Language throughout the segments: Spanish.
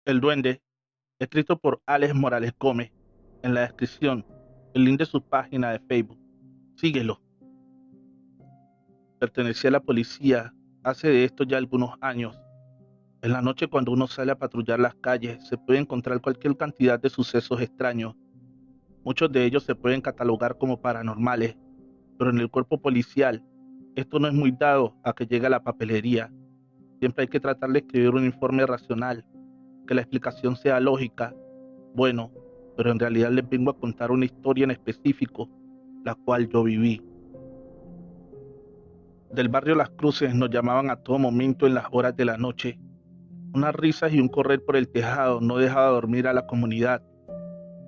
El Duende, escrito por Alex Morales Gómez. En la descripción, el link de su página de Facebook. Síguelo. Pertenecía a la policía hace de esto ya algunos años. En la noche, cuando uno sale a patrullar las calles, se puede encontrar cualquier cantidad de sucesos extraños. Muchos de ellos se pueden catalogar como paranormales, pero en el cuerpo policial, esto no es muy dado a que llegue a la papelería. Siempre hay que tratar de escribir un informe racional, que la explicación sea lógica. Bueno, pero en realidad les vengo a contar una historia en específico, la cual yo viví. Del barrio Las Cruces nos llamaban a todo momento en las horas de la noche. Unas risas y un correr por el tejado no dejaba dormir a la comunidad.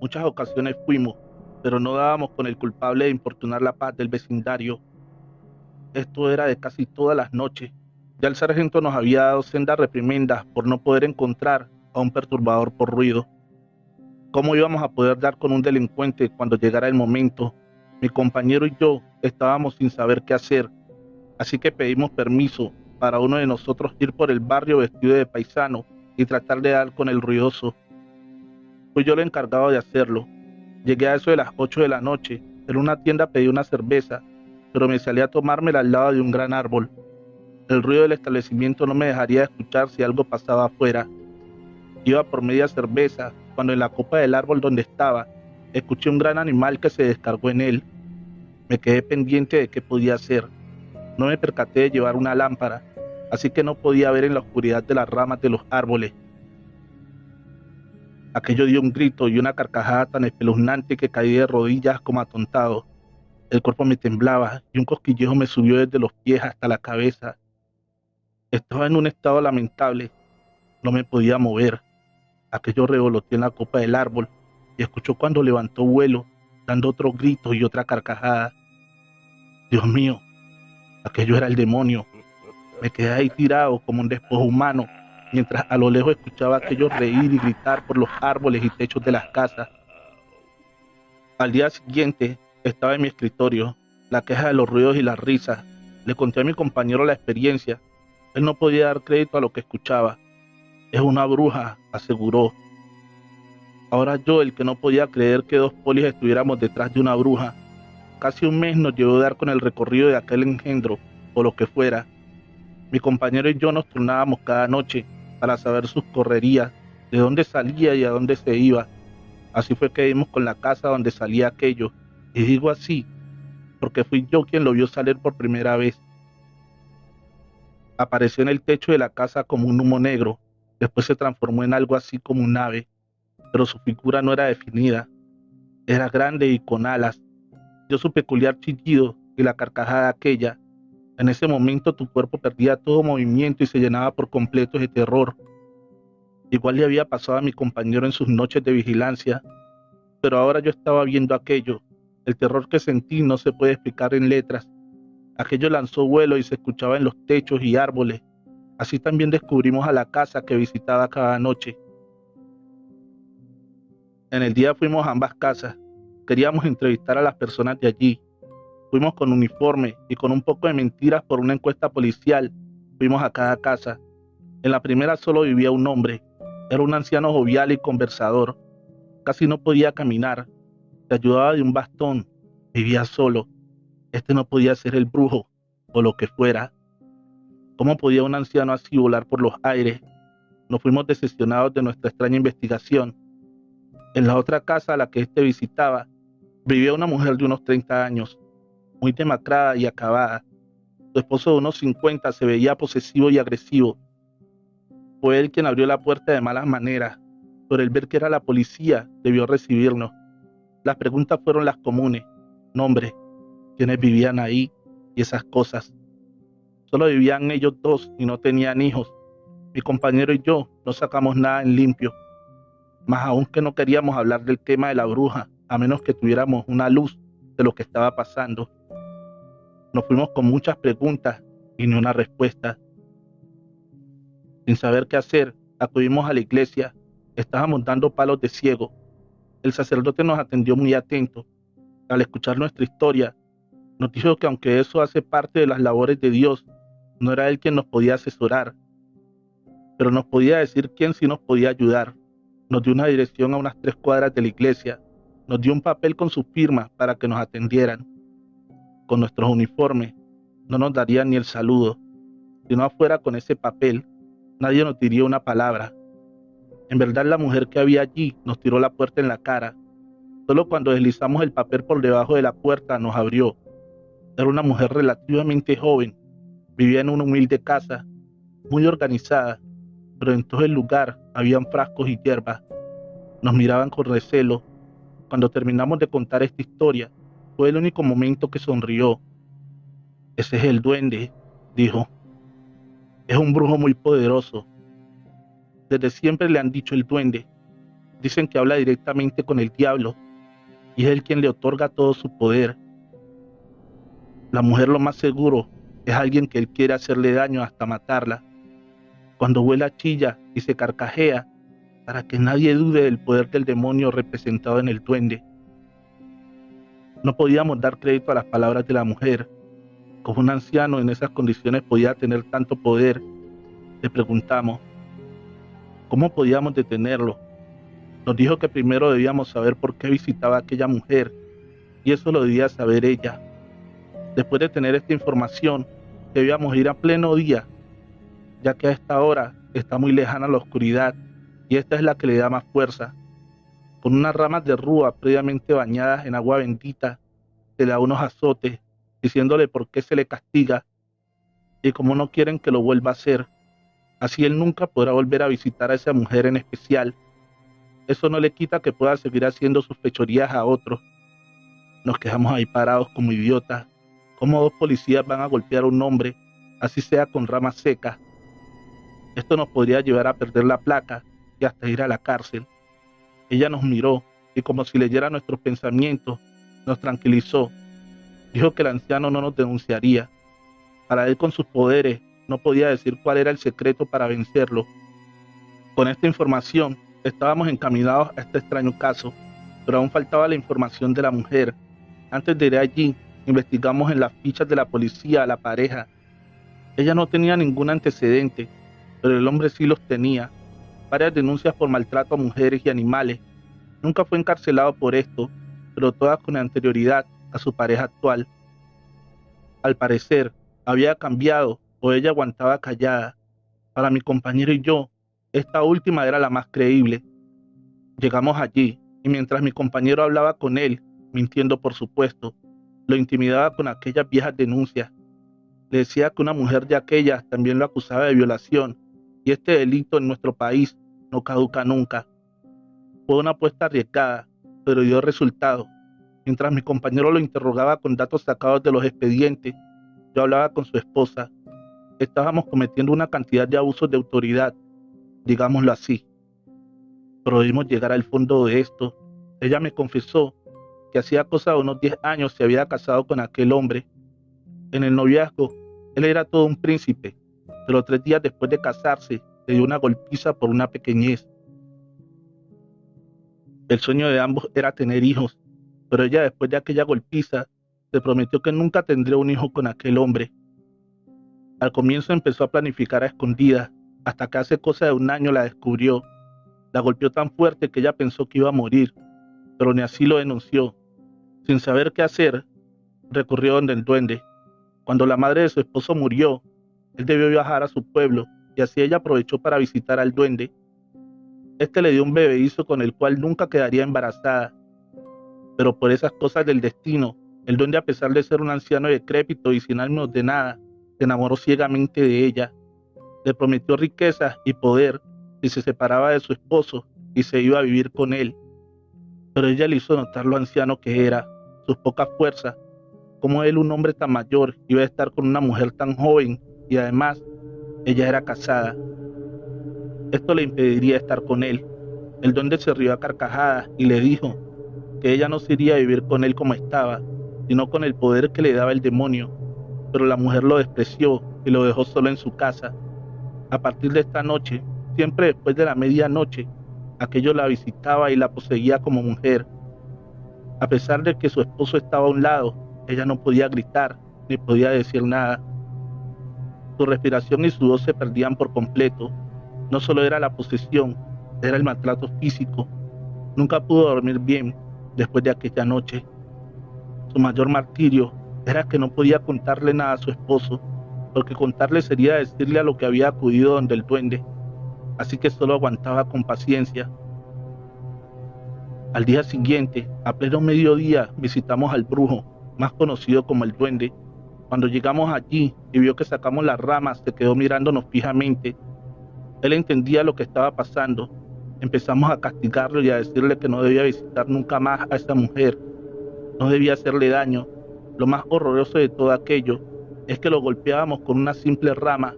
Muchas ocasiones fuimos, pero no dábamos con el culpable de importunar la paz del vecindario. Esto era de casi todas las noches. Ya el sargento nos había dado sendas reprimendas por no poder encontrar a un perturbador por ruido. ¿Cómo íbamos a poder dar con un delincuente cuando llegara el momento? Mi compañero y yo estábamos sin saber qué hacer, así que pedimos permiso para uno de nosotros ir por el barrio vestido de paisano y tratar de dar con el ruidoso. Fui yo el encargado de hacerlo. Llegué a eso de las 8 de la noche. En una tienda pedí una cerveza, pero me salí a tomármela al lado de un gran árbol. El ruido del establecimiento no me dejaría escuchar si algo pasaba afuera. Iba por media cerveza cuando en la copa del árbol donde estaba escuché un gran animal que se descargó en él. Me quedé pendiente de qué podía hacer. No me percaté de llevar una lámpara, así que no podía ver en la oscuridad de las ramas de los árboles. Aquello dio un grito y una carcajada tan espeluznante que caí de rodillas como atontado. El cuerpo me temblaba y un cosquillejo me subió desde los pies hasta la cabeza. Estaba en un estado lamentable. No me podía mover. Aquello revoloteó en la copa del árbol y escuchó cuando levantó vuelo, dando otro grito y otra carcajada. Dios mío, aquello era el demonio. Me quedé ahí tirado como un despojo humano, mientras a lo lejos escuchaba aquello reír y gritar por los árboles y techos de las casas. Al día siguiente estaba en mi escritorio, la queja de los ruidos y las risas. Le conté a mi compañero la experiencia. Él no podía dar crédito a lo que escuchaba. Es una bruja, aseguró. Ahora yo, el que no podía creer que dos polis estuviéramos detrás de una bruja. Casi un mes nos llevó a dar con el recorrido de aquel engendro, o lo que fuera. Mi compañero y yo nos turnábamos cada noche para saber sus correrías, de dónde salía y a dónde se iba. Así fue que dimos con la casa donde salía aquello. Y digo así, porque fui yo quien lo vio salir por primera vez. Apareció en el techo de la casa como un humo negro, después se transformó en algo así como un ave, pero su figura no era definida. Era grande y con alas. Dio su peculiar chillido y la carcajada aquella. En ese momento tu cuerpo perdía todo movimiento y se llenaba por completo de terror. Igual le había pasado a mi compañero en sus noches de vigilancia, pero ahora yo estaba viendo aquello. El terror que sentí no se puede explicar en letras. Aquello lanzó vuelo y se escuchaba en los techos y árboles. Así también descubrimos a la casa que visitaba cada noche. En el día fuimos a ambas casas. Queríamos entrevistar a las personas de allí. Fuimos con uniforme y con un poco de mentiras por una encuesta policial. Fuimos a cada casa. En la primera solo vivía un hombre. Era un anciano jovial y conversador. Casi no podía caminar. Se ayudaba de un bastón. Vivía solo. Este no podía ser el brujo, o lo que fuera. ¿Cómo podía un anciano así volar por los aires? Nos fuimos decepcionados de nuestra extraña investigación. En la otra casa a la que éste visitaba, vivía una mujer de unos 30 años, muy demacrada y acabada. Su esposo de unos 50 se veía posesivo y agresivo. Fue él quien abrió la puerta de malas maneras, pero el ver que era la policía debió recibirnos. Las preguntas fueron las comunes: nombre, quiénes vivían ahí y esas cosas. Solo vivían ellos dos y no tenían hijos. Mi compañero y yo no sacamos nada en limpio, más aún que no queríamos hablar del tema de la bruja, a menos que tuviéramos una luz de lo que estaba pasando. Nos fuimos con muchas preguntas y ni una respuesta. Sin saber qué hacer, acudimos a la iglesia. Estábamos dando palos de ciego. El sacerdote nos atendió muy atento. Al escuchar nuestra historia, nos dijo que aunque eso hace parte de las labores de Dios, no era Él quien nos podía asesorar. pero nos podía decir quién sí nos podía ayudar. Nos dio una dirección a unas 3 cuadras de la iglesia, nos dio un papel con su firma para que nos atendieran. Con nuestros uniformes no nos darían ni el saludo. Si no fuera con ese papel, nadie nos diría una palabra. En verdad, la mujer que había allí nos tiró la puerta en la cara. Solo cuando deslizamos el papel por debajo de la puerta nos abrió. Era una mujer relativamente joven, vivía en una humilde casa, muy organizada, pero en todo el lugar habían frascos y hierbas. Nos miraban con recelo. Cuando terminamos de contar esta historia, fue el único momento que sonrió. Ese es el duende, dijo. Es un brujo muy poderoso. Desde siempre le han dicho el duende. Dicen que habla directamente con el diablo y es él quien le otorga todo su poder. La mujer, lo más seguro, es alguien que él quiere hacerle daño hasta matarla. Cuando vuela, chilla y se carcajea para que nadie dude del poder del demonio representado en el duende. No podíamos dar crédito a las palabras de la mujer. ¿Cómo un anciano en esas condiciones podía tener tanto poder? Le preguntamos. ¿Cómo podíamos detenerlo? Nos dijo que primero debíamos saber por qué visitaba a aquella mujer, y eso lo debía saber ella. Después de tener esta información, debíamos ir a pleno día, ya que a esta hora está muy lejana la oscuridad, y esta es la que le da más fuerza. Con unas ramas de rúa previamente bañadas en agua bendita, se le da unos azotes, diciéndole por qué se le castiga, y cómo no quieren que lo vuelva a hacer. Así él nunca podrá volver a visitar a esa mujer en especial. Eso no le quita que pueda seguir haciendo sus fechorías a otros. Nos quedamos ahí parados como idiotas. ¿Cómo 2 policías van a golpear a un hombre, así sea con ramas secas? Esto nos podría llevar a perder la placa y hasta ir a la cárcel. Ella nos miró y, como si leyera nuestros pensamientos, nos tranquilizó. Dijo que el anciano no nos denunciaría. Para él, con sus poderes, no podía decir cuál era el secreto para vencerlo. Con esta información, estábamos encaminados a este extraño caso, pero aún faltaba la información de la mujer. Antes de ir allí, investigamos en las fichas de la policía a la pareja. Ella no tenía ningún antecedente, pero el hombre sí los tenía. Varias denuncias por maltrato a mujeres y animales. Nunca fue encarcelado por esto, pero todas con anterioridad a su pareja actual. Al parecer, había cambiado o ella aguantaba callada. Para mi compañero y yo, esta última era la más creíble. Llegamos allí y mientras mi compañero hablaba con él, mintiendo por supuesto, lo intimidaba con aquellas viejas denuncias. Le decía que una mujer de aquellas también lo acusaba de violación y este delito en nuestro país no caduca nunca. Fue una apuesta arriesgada, pero dio resultado. Mientras mi compañero lo interrogaba con datos sacados de los expedientes, yo hablaba con su esposa. Estábamos cometiendo una cantidad de abusos de autoridad, digámoslo así. Pero debimos llegar al fondo de esto. Ella me confesó que hacía cosa de unos 10 años se había casado con aquel hombre. En el noviazgo, él era todo un príncipe, pero 3 días después de casarse, le dio una golpiza por una pequeñez. El sueño de ambos era tener hijos, pero ella, después de aquella golpiza, se prometió que nunca tendría un hijo con aquel hombre. Al comienzo empezó a planificar a escondidas, hasta que hace cosa de 1 año la descubrió. La golpeó tan fuerte que ella pensó que iba a morir, pero ni así lo denunció. Sin saber qué hacer, recurrió donde el duende. Cuando la madre de su esposo murió, él debió viajar a su pueblo y así ella aprovechó para visitar al duende. Este le dio un bebedizo con el cual nunca quedaría embarazada. Pero por esas cosas del destino, el duende, a pesar de ser un anciano decrépito y sin ánimos de nada, se enamoró ciegamente de ella. Le prometió riquezas y poder si se separaba de su esposo y se iba a vivir con él. Pero ella le hizo notar lo anciano que era, sus pocas fuerzas, cómo él, un hombre tan mayor, iba a estar con una mujer tan joven y además ella era casada. Esto le impediría estar con él. El duende se rió a carcajadas y le dijo que ella no se iría a vivir con él como estaba, sino con el poder que le daba el demonio. Pero la mujer lo despreció y lo dejó solo en su casa. A partir de esta noche, siempre después de la medianoche, aquello la visitaba y la poseía como mujer. A pesar de que su esposo estaba a un lado, ella no podía gritar ni podía decir nada. Su respiración y su voz se perdían por completo. No solo era la posesión, era el maltrato físico. Nunca pudo dormir bien después de aquella noche. Su mayor martirio era que no podía contarle nada a su esposo, porque contarle sería decirle a lo que había acudido donde el duende, así que solo aguantaba con paciencia. Al día siguiente, a pleno mediodía, visitamos al brujo, más conocido como el duende. Cuando llegamos allí y vio que sacamos las ramas, se quedó mirándonos fijamente. Él entendía lo que estaba pasando. Empezamos a castigarlo y a decirle que no debía visitar nunca más a esa mujer. No debía hacerle daño. Lo más horroroso de todo aquello es que lo golpeábamos con una simple rama.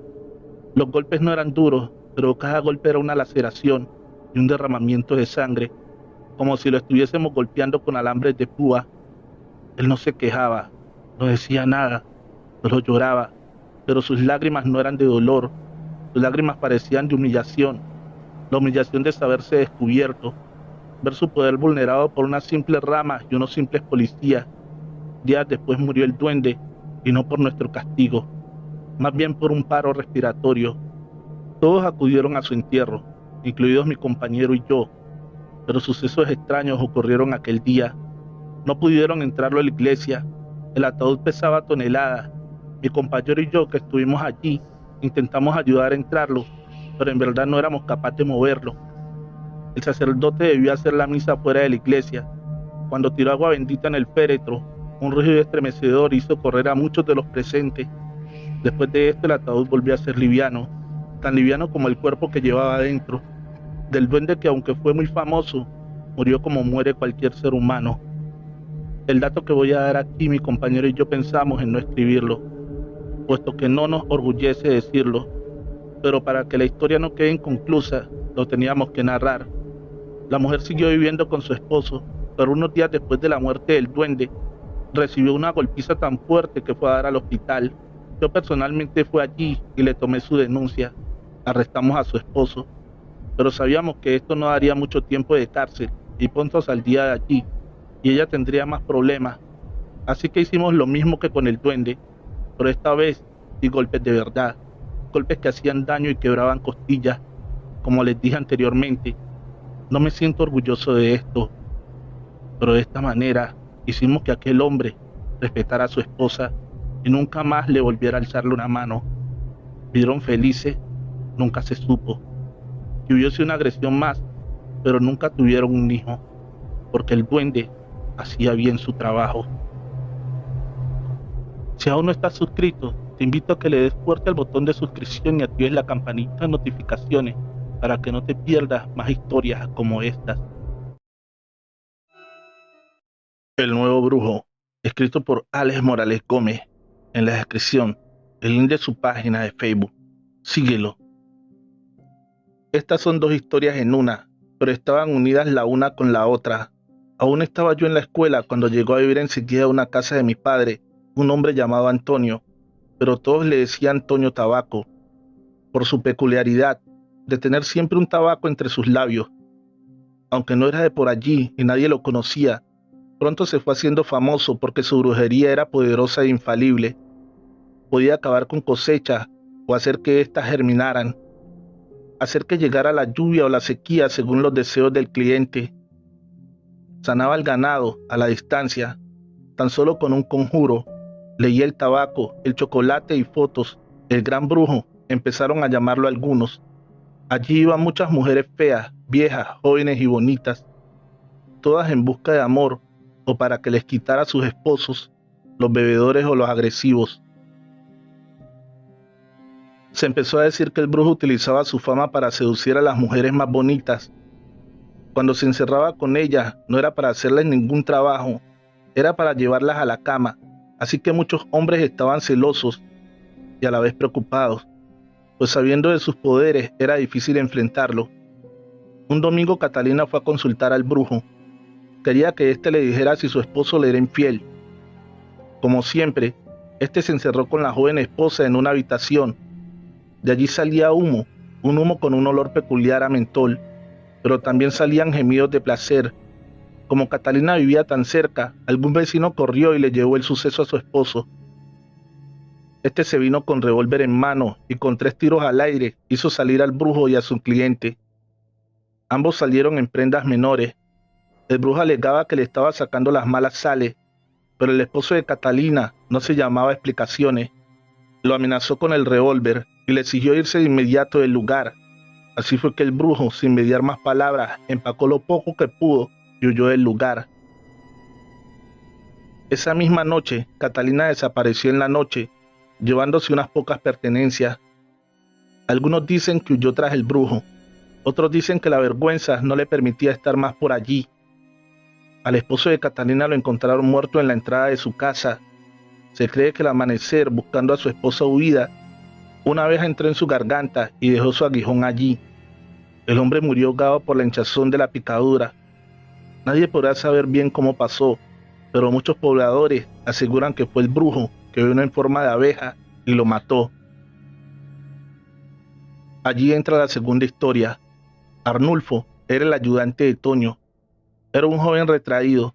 Los golpes no eran duros, pero cada golpe era una laceración y un derramamiento de sangre, como si lo estuviésemos golpeando con alambres de púa. Él no se quejaba, no decía nada, solo lloraba, pero sus lágrimas no eran de dolor, sus lágrimas parecían de humillación, la humillación de saberse descubierto, ver su poder vulnerado por una simple rama y unos simples policías. Días después murió el duende, y no por nuestro castigo, más bien por un paro respiratorio. Todos acudieron a su entierro, incluidos mi compañero y yo, pero sucesos extraños ocurrieron aquel día. No pudieron entrarlo a la iglesia, el ataúd pesaba toneladas. Mi compañero y yo, que estuvimos allí, intentamos ayudar a entrarlo, pero en verdad no éramos capaces de moverlo. El sacerdote debió hacer la misa fuera de la iglesia. Cuando tiró agua bendita en el féretro, un rugido estremecedor hizo correr a muchos de los presentes. Después de esto, el ataúd volvió a ser liviano, tan liviano como el cuerpo que llevaba adentro, del duende que, aunque fue muy famoso, murió como muere cualquier ser humano. El dato que voy a dar aquí, mi compañero y yo pensamos en no escribirlo, puesto que no nos orgullece decirlo, pero para que la historia no quede inconclusa, lo teníamos que narrar. La mujer siguió viviendo con su esposo, pero unos días después de la muerte del duende, recibió una golpiza tan fuerte que fue a dar al hospital. Yo personalmente fui allí y le tomé su denuncia. Arrestamos a su esposo, pero sabíamos que esto no daría mucho tiempo de cárcel y pronto saldría de allí, y ella tendría más problemas. Así que hicimos lo mismo que con el duende, pero esta vez di golpes de verdad, golpes que hacían daño y quebraban costillas. Como les dije anteriormente, no me siento orgulloso de esto, pero de esta manera hicimos que aquel hombre respetara a su esposa y nunca más le volviera a alzarle una mano. Vivieron felices, nunca se supo. Que hubiese una agresión más, pero nunca tuvieron un hijo, porque el duende hacía bien su trabajo. Si aún no estás suscrito, te invito a que le des fuerte al botón de suscripción y actives la campanita de notificaciones para que no te pierdas más historias como estas. El nuevo brujo, escrito por Alex Morales Gómez. En la descripción, el link de su página de Facebook. Síguelo. Estas son dos historias en una, pero estaban unidas la una con la otra. Aún estaba yo en la escuela cuando llegó a vivir enseguida a una casa de mi padre, un hombre llamado Antonio, pero todos le decían Antonio Tabaco, por su peculiaridad de tener siempre un tabaco entre sus labios. Aunque no era de por allí y nadie lo conocía, pronto se fue haciendo famoso porque su brujería era poderosa e infalible. Podía acabar con cosechas o hacer que éstas germinaran, hacer que llegara la lluvia o la sequía según los deseos del cliente. Sanaba el ganado a la distancia, tan solo con un conjuro. Leía el tabaco, el chocolate y fotos. El gran brujo, empezaron a llamarlo algunos. Allí iban muchas mujeres feas, viejas, jóvenes y bonitas, todas en busca de amor o para que les quitara a sus esposos, los bebedores o los agresivos. Se empezó a decir que el brujo utilizaba su fama para seducir a las mujeres más bonitas. Cuando se encerraba con ellas, no era para hacerles ningún trabajo, era para llevarlas a la cama, así que muchos hombres estaban celosos y a la vez preocupados, pues sabiendo de sus poderes era difícil enfrentarlo. Un domingo Catalina fue a consultar al brujo. Quería que éste le dijera si su esposo le era infiel. Como siempre, éste se encerró con la joven esposa en una habitación. De allí salía humo, un humo con un olor peculiar a mentol, pero también salían gemidos de placer. Como Catalina vivía tan cerca, algún vecino corrió y le llevó el suceso a su esposo. Este se vino con revólver en mano y con 3 tiros al aire hizo salir al brujo y a su cliente. Ambos salieron en prendas menores. El brujo alegaba que le estaba sacando las malas sales, pero el esposo de Catalina no se llamaba a explicaciones. Lo amenazó con el revólver y le exigió irse de inmediato del lugar. Así fue que el brujo, sin mediar más palabras, empacó lo poco que pudo y huyó del lugar. Esa misma noche, Catalina desapareció en la noche, llevándose unas pocas pertenencias. Algunos dicen que huyó tras el brujo, otros dicen que la vergüenza no le permitía estar más por allí. Al esposo de Catalina lo encontraron muerto en la entrada de su casa. Se cree que al amanecer, buscando a su esposa huida, una abeja entró en su garganta y dejó su aguijón allí. El hombre murió ahogado por la hinchazón de la picadura. Nadie podrá saber bien cómo pasó, pero muchos pobladores aseguran que fue el brujo que vino en forma de abeja y lo mató. Allí entra la segunda historia. Arnulfo era el ayudante de Toño. Era un joven retraído.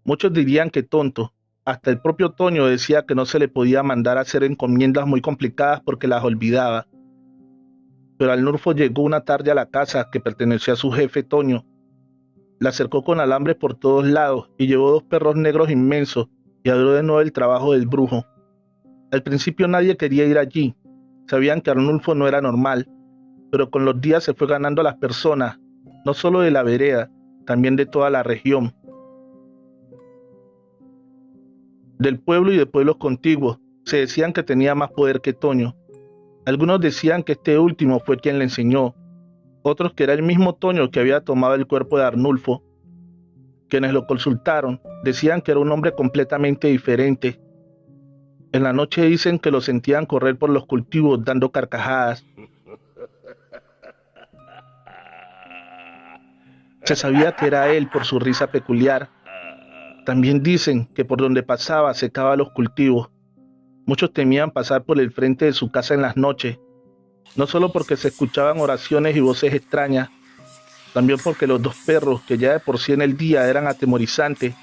Muchos dirían que tonto. Hasta el propio Toño decía que no se le podía mandar a hacer encomiendas muy complicadas porque las olvidaba. Pero Arnulfo llegó una tarde a la casa que pertenecía a su jefe Toño. La cercó con alambres por todos lados y llevó 2 perros negros inmensos y abrió de nuevo el trabajo del brujo. Al principio nadie quería ir allí. Sabían que Arnulfo no era normal, pero con los días se fue ganando a las personas, no solo de la vereda, también de toda la región. Del pueblo y de pueblos contiguos se decían que tenía más poder que Toño. Algunos decían que este último fue quien le enseñó, otros que era el mismo Toño que había tomado el cuerpo de Arnulfo. Quienes lo consultaron decían que era un hombre completamente diferente. En la noche dicen que lo sentían correr por los cultivos dando carcajadas. Se sabía que era él por su risa peculiar. También dicen que por donde pasaba secaba los cultivos. Muchos temían pasar por el frente de su casa en las noches, no solo porque se escuchaban oraciones y voces extrañas, también porque los 2 perros, que ya de por sí en el día eran atemorizantes,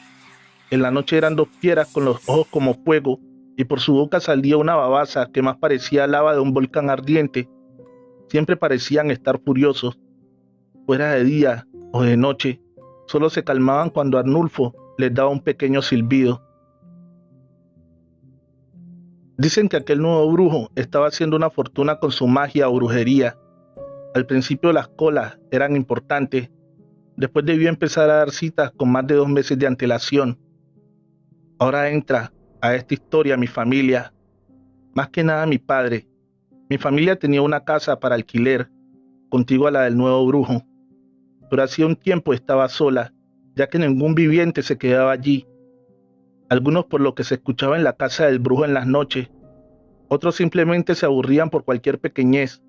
en la noche eran 2 fieras con los ojos como fuego y por su boca salía una babasa que más parecía lava de un volcán ardiente. Siempre parecían estar furiosos. Fuera de día o de noche, solo se calmaban cuando Arnulfo les daba un pequeño silbido. Dicen que aquel nuevo brujo estaba haciendo una fortuna con su magia o brujería. Al principio las colas eran importantes, después debió empezar a dar citas con más de 2 meses de antelación. Ahora entra a esta historia mi familia, más que nada mi padre. Mi familia tenía una casa para alquiler, contigua a la del nuevo brujo, pero hacía un tiempo estaba sola, ya que ningún viviente se quedaba allí. Algunos por lo que se escuchaba en la casa del brujo en las noches, otros simplemente se aburrían por cualquier pequeñez.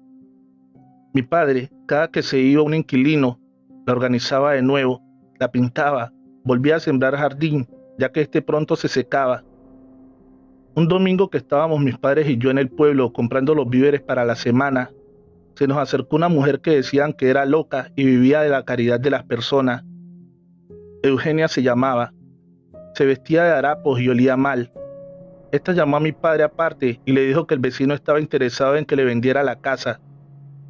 Mi padre, cada que se iba un inquilino, la organizaba de nuevo, la pintaba, volvía a sembrar jardín, ya que este pronto se secaba. Un domingo que estábamos mis padres y yo en el pueblo comprando los víveres para la semana, se nos acercó una mujer que decían que era loca y vivía de la caridad de las personas. Eugenia se llamaba. Se vestía de harapos y olía mal. Esta llamó a mi padre aparte y le dijo que el vecino estaba interesado en que le vendiera la casa,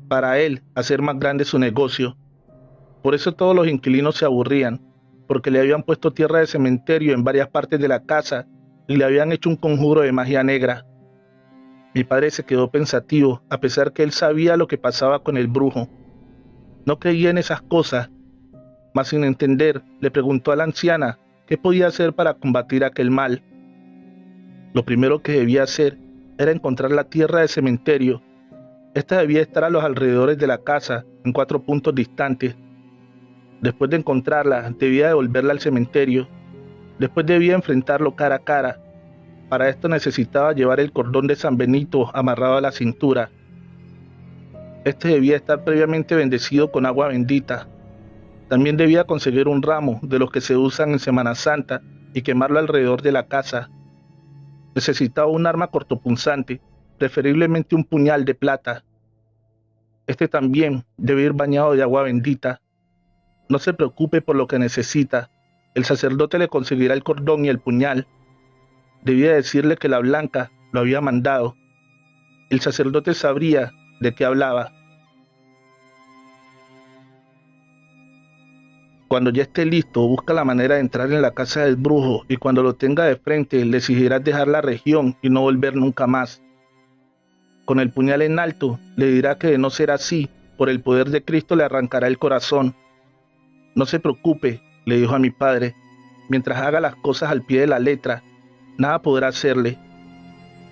para él hacer más grande su negocio. Por eso todos los inquilinos se aburrían, porque le habían puesto tierra de cementerio en varias partes de la casa y le habían hecho un conjuro de magia negra. Mi padre se quedó pensativo, a pesar que él sabía lo que pasaba con el brujo. No creía en esas cosas, mas sin entender, le preguntó a la anciana qué podía hacer para combatir aquel mal. Lo primero que debía hacer era encontrar la tierra de cementerio. Esta debía estar a los alrededores de la casa, en 4 puntos distantes. Después de encontrarla, debía devolverla al cementerio. Después debía enfrentarlo cara a cara. Para esto necesitaba llevar el cordón de San Benito amarrado a la cintura. Este debía estar previamente bendecido con agua bendita. También debía conseguir un ramo de los que se usan en Semana Santa y quemarlo alrededor de la casa. Necesitaba un arma cortopunzante, preferiblemente un puñal de plata. Este también debe ir bañado de agua bendita. No se preocupe por lo que necesita. El sacerdote le conseguirá el cordón y el puñal. Debía decirle que la blanca lo había mandado El sacerdote sabría de qué hablaba. Cuando ya esté listo, busca la manera de entrar en la casa del brujo y cuando lo tenga de frente le exigirás dejar la región y no volver nunca más. Con el puñal en alto, le dirá que de no ser así, por el poder de Cristo le arrancará el corazón. No se preocupe, le dijo a mi padre, mientras haga las cosas al pie de la letra, nada podrá hacerle.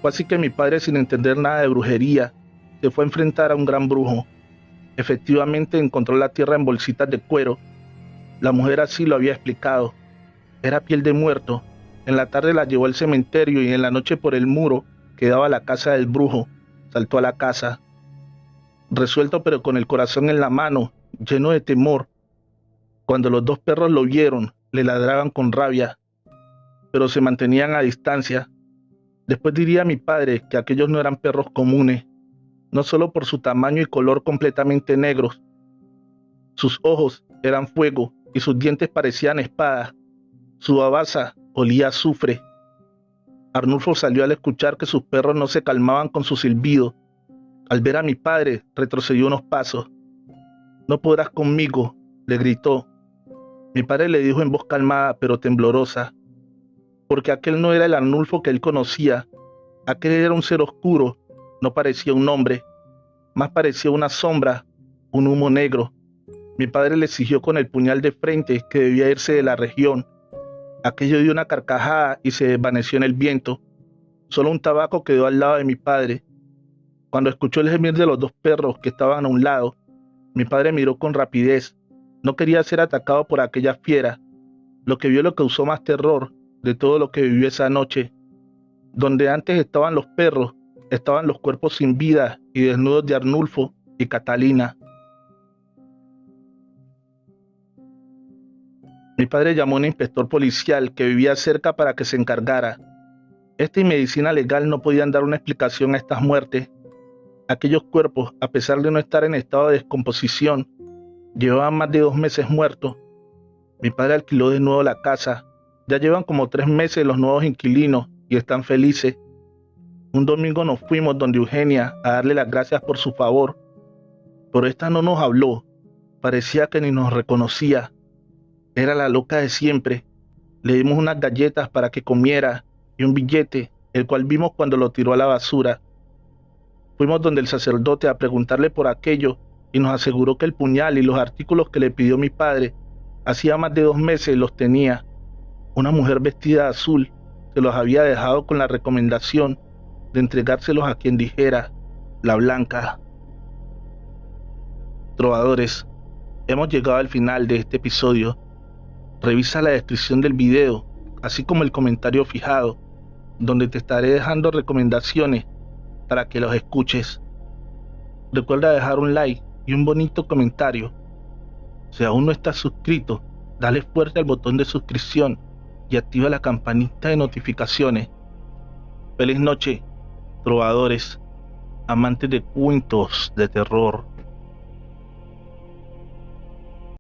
Fue así que mi padre, sin entender nada de brujería, se fue a enfrentar a un gran brujo. Efectivamente encontró la tierra en bolsitas de cuero. La mujer así lo había explicado. Era piel de muerto. En la tarde la llevó al cementerio y en la noche por el muro que daba a la casa del brujo. Saltó a la casa. Resuelto pero con el corazón en la mano, lleno de temor. Cuando los dos perros lo vieron, le ladraban con rabia, pero se mantenían a distancia. Después diría a mi padre que aquellos no eran perros comunes, no solo por su tamaño y color completamente negros. Sus ojos eran fuego y sus dientes parecían espadas. Su babasa olía a azufre. Arnulfo salió al escuchar que sus perros no se calmaban con su silbido. Al ver a mi padre, retrocedió unos pasos. «No podrás conmigo», le gritó. Mi padre le dijo en voz calmada pero temblorosa, porque aquel no era el Arnulfo que él conocía. Aquel era un ser oscuro, no parecía un hombre, más parecía una sombra, un humo negro. Mi padre le exigió con el puñal de frente que debía irse de la región. Aquello dio una carcajada y se desvaneció en el viento. Solo un tabaco quedó al lado de mi padre. Cuando escuchó el gemir de los dos perros que estaban a un lado, mi padre miró con rapidez. No quería ser atacado por aquella fiera. Lo que vio lo causó más terror de todo lo que vivió esa noche. Donde antes estaban los perros, estaban los cuerpos sin vida y desnudos de Arnulfo y Catalina. Mi padre llamó a un inspector policial que vivía cerca para que se encargara. Esta y medicina legal no podían dar una explicación a estas muertes. Aquellos cuerpos, a pesar de no estar en estado de descomposición, llevaban más de 2 meses muertos. Mi padre alquiló de nuevo la casa. Ya llevan como 3 meses los nuevos inquilinos y están felices. Un domingo nos fuimos donde Eugenia a darle las gracias por su favor, pero esta no nos habló. Parecía que ni nos reconocía. Era la loca de siempre. Le dimos unas galletas para que comiera y un billete, el cual vimos cuando lo tiró a la basura. Fuimos donde el sacerdote a preguntarle por aquello y nos aseguró que el puñal y los artículos que le pidió mi padre hacía más de 2 meses los tenía. Una mujer vestida de azul se los había dejado con la recomendación de entregárselos a quien dijera, la Blanca. Trovadores, hemos llegado al final de este episodio. Revisa la descripción del video, así como el comentario fijado, donde te estaré dejando recomendaciones para que los escuches. Recuerda dejar un like y un bonito comentario. Si aún no estás suscrito, dale fuerte al botón de suscripción y activa la campanita de notificaciones. Feliz noche, trovadores, amantes de cuentos de terror.